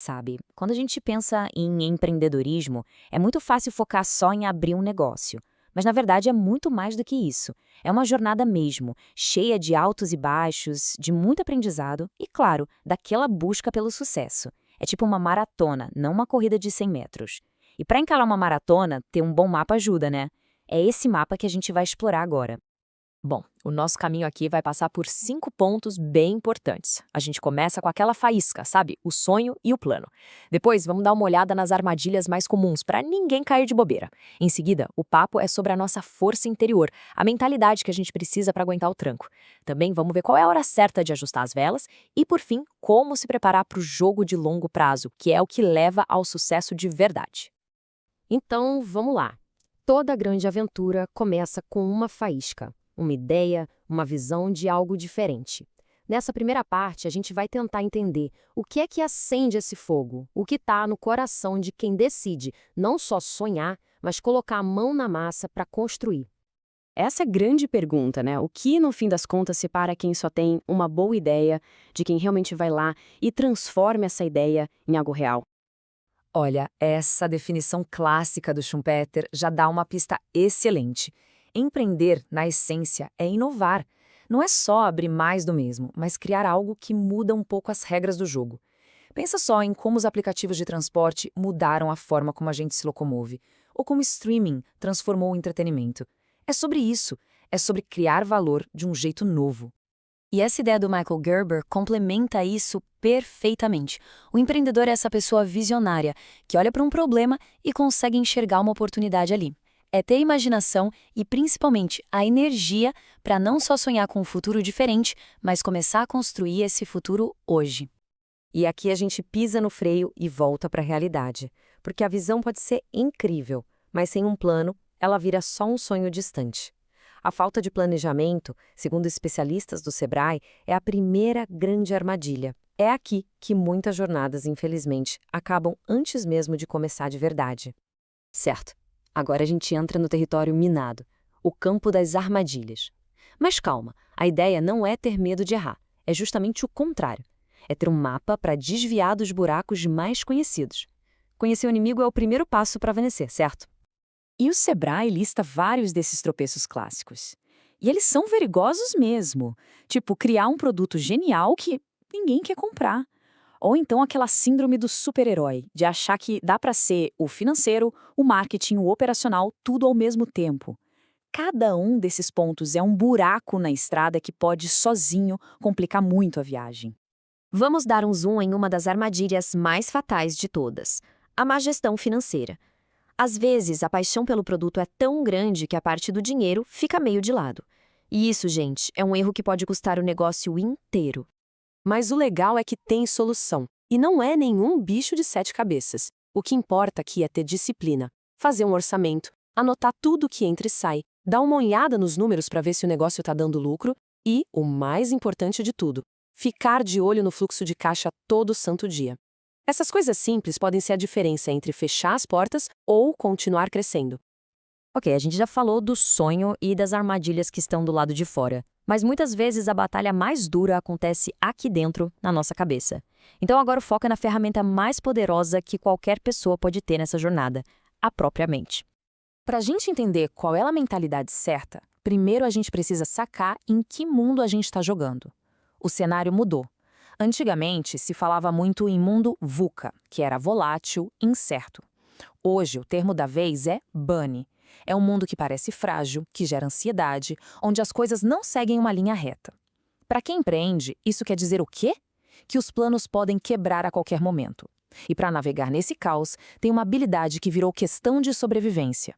Sabe, quando a gente pensa em empreendedorismo, é muito fácil focar só em abrir um negócio. Mas na verdade é muito mais do que isso. É uma jornada mesmo, cheia de altos e baixos, de muito aprendizado e, claro, daquela busca pelo sucesso. É tipo uma maratona, não uma corrida de 100 metros. E para encarar uma maratona, ter um bom mapa ajuda, né? É esse mapa que a gente vai explorar agora. Bom, o nosso caminho aqui vai passar por 5 pontos bem importantes. A gente começa com aquela faísca, sabe? O sonho e o plano. Depois, vamos dar uma olhada nas armadilhas mais comuns para ninguém cair de bobeira. Em seguida, o papo é sobre a nossa força interior, a mentalidade que a gente precisa para aguentar o tranco. Também vamos ver qual é a hora certa de ajustar as velas e, por fim, como se preparar para o jogo de longo prazo, que é o que leva ao sucesso de verdade. Então, vamos lá. Toda grande aventura começa com uma faísca. Uma ideia, uma visão de algo diferente. Nessa primeira parte, a gente vai tentar entender o que é que acende esse fogo, o que está no coração de quem decide não só sonhar, mas colocar a mão na massa para construir. Essa é a grande pergunta, né? O que, no fim das contas, separa quem só tem uma boa ideia de quem realmente vai lá e transforma essa ideia em algo real? Olha, essa definição clássica do Schumpeter já dá uma pista excelente. Empreender, na essência, é inovar. Não é só abrir mais do mesmo, mas criar algo que muda um pouco as regras do jogo. Pensa só em como os aplicativos de transporte mudaram a forma como a gente se locomove, ou como o streaming transformou o entretenimento. É sobre isso, é sobre criar valor de um jeito novo. E essa ideia do Michael Gerber complementa isso perfeitamente. O empreendedor é essa pessoa visionária que olha para um problema e consegue enxergar uma oportunidade ali. É ter imaginação e, principalmente, a energia para não só sonhar com um futuro diferente, mas começar a construir esse futuro hoje. E aqui a gente pisa no freio e volta para a realidade. Porque a visão pode ser incrível, mas sem um plano, ela vira só um sonho distante. A falta de planejamento, segundo especialistas do Sebrae, é a primeira grande armadilha. É aqui que muitas jornadas, infelizmente, acabam antes mesmo de começar de verdade. Certo. Agora a gente entra no território minado, o campo das armadilhas. Mas calma, a ideia não é ter medo de errar, é justamente o contrário. É ter um mapa para desviar dos buracos mais conhecidos. Conhecer o inimigo é o primeiro passo para vencer, certo? E o Sebrae lista vários desses tropeços clássicos. E eles são perigosos mesmo. Tipo, criar um produto genial que ninguém quer comprar. Ou então aquela síndrome do super-herói, de achar que dá para ser o financeiro, o marketing, o operacional, tudo ao mesmo tempo. Cada um desses pontos é um buraco na estrada que pode, sozinho, complicar muito a viagem. Vamos dar um zoom em uma das armadilhas mais fatais de todas: a má gestão financeira. Às vezes, a paixão pelo produto é tão grande que a parte do dinheiro fica meio de lado. E isso, gente, é um erro que pode custar o negócio inteiro. Mas o legal é que tem solução. E não é nenhum bicho de 7 cabeças. O que importa aqui é ter disciplina, fazer um orçamento, anotar tudo que entra e sai, dar uma olhada nos números para ver se o negócio está dando lucro e, o mais importante de tudo, ficar de olho no fluxo de caixa todo santo dia. Essas coisas simples podem ser a diferença entre fechar as portas ou continuar crescendo. Ok, a gente já falou do sonho e das armadilhas que estão do lado de fora. Mas muitas vezes a batalha mais dura acontece aqui dentro, na nossa cabeça. Então agora o foco é na ferramenta mais poderosa que qualquer pessoa pode ter nessa jornada, a própria mente. Para a gente entender qual é a mentalidade certa, primeiro a gente precisa sacar em que mundo a gente está jogando. O cenário mudou. Antigamente se falava muito em mundo VUCA, que era volátil, incerto. Hoje o termo da vez é bunny. É um mundo que parece frágil, que gera ansiedade, onde as coisas não seguem uma linha reta. Para quem empreende, isso quer dizer o quê? Que os planos podem quebrar a qualquer momento. E para navegar nesse caos, tem uma habilidade que virou questão de sobrevivência.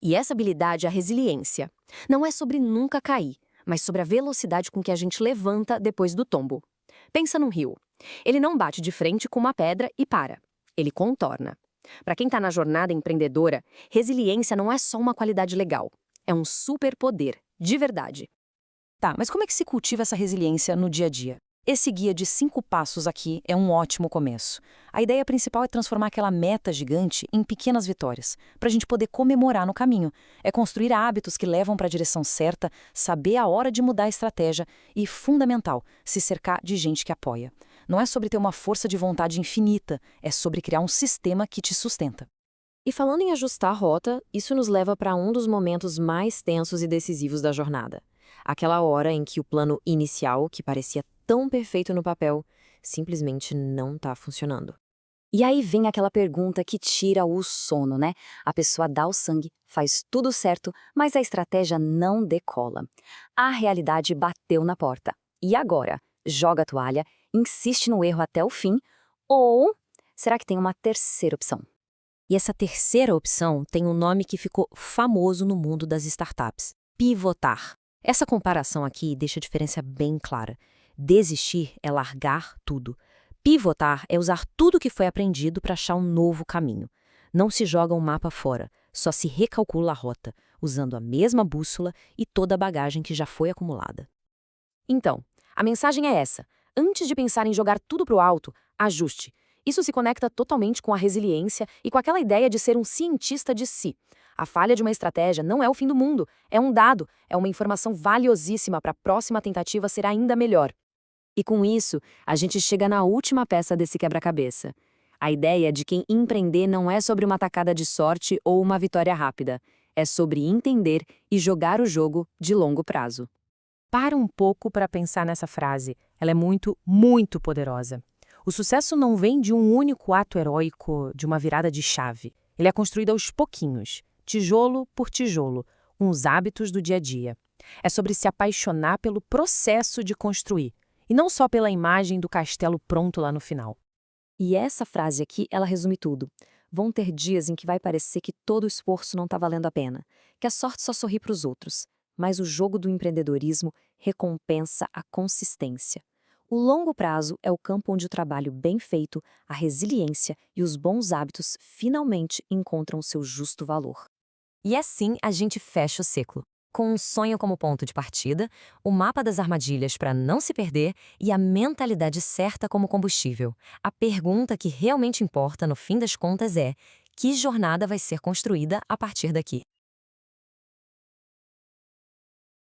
E essa habilidade é a resiliência. Não é sobre nunca cair, mas sobre a velocidade com que a gente levanta depois do tombo. Pensa num rio. Ele não bate de frente com uma pedra e para. Ele contorna. Para quem está na jornada empreendedora, resiliência não é só uma qualidade legal. É um superpoder, de verdade. Tá, mas como é que se cultiva essa resiliência no dia a dia? Esse guia de 5 passos aqui é um ótimo começo. A ideia principal é transformar aquela meta gigante em pequenas vitórias, para a gente poder comemorar no caminho. É construir hábitos que levam para a direção certa, saber a hora de mudar a estratégia e, fundamental, se cercar de gente que apoia. Não é sobre ter uma força de vontade infinita, é sobre criar um sistema que te sustenta. E falando em ajustar a rota, isso nos leva para um dos momentos mais tensos e decisivos da jornada. Aquela hora em que o plano inicial, que parecia tão perfeito no papel, simplesmente não está funcionando. E aí vem aquela pergunta que tira o sono, né? A pessoa dá o sangue, faz tudo certo, mas a estratégia não decola. A realidade bateu na porta. E agora? Joga a toalha, insiste no erro até o fim, ou será que tem uma terceira opção? E essa terceira opção tem um nome que ficou famoso no mundo das startups: pivotar. Essa comparação aqui deixa a diferença bem clara. Desistir é largar tudo. Pivotar é usar tudo que foi aprendido para achar um novo caminho. Não se joga um mapa fora, só se recalcula a rota, usando a mesma bússola e toda a bagagem que já foi acumulada. Então, a mensagem é essa. Antes de pensar em jogar tudo para o alto, ajuste. Isso se conecta totalmente com a resiliência e com aquela ideia de ser um cientista de si. A falha de uma estratégia não é o fim do mundo, é um dado, é uma informação valiosíssima para a próxima tentativa ser ainda melhor. E com isso, a gente chega na última peça desse quebra-cabeça. A ideia de que empreender não é sobre uma tacada de sorte ou uma vitória rápida. É sobre entender e jogar o jogo de longo prazo. Para um pouco para pensar nessa frase. Ela é muito, muito poderosa. O sucesso não vem de um único ato heróico, de uma virada de chave. Ele é construído aos pouquinhos, tijolo por tijolo, uns hábitos do dia a dia. É sobre se apaixonar pelo processo de construir, e não só pela imagem do castelo pronto lá no final. E essa frase aqui, ela resume tudo. Vão ter dias em que vai parecer que todo o esforço não está valendo a pena, que a sorte só sorri para os outros. Mas o jogo do empreendedorismo recompensa a consistência. O longo prazo é o campo onde o trabalho bem feito, a resiliência e os bons hábitos finalmente encontram seu justo valor. E assim a gente fecha o ciclo. Com um sonho como ponto de partida, o mapa das armadilhas para não se perder e a mentalidade certa como combustível. A pergunta que realmente importa no fim das contas é: que jornada vai ser construída a partir daqui?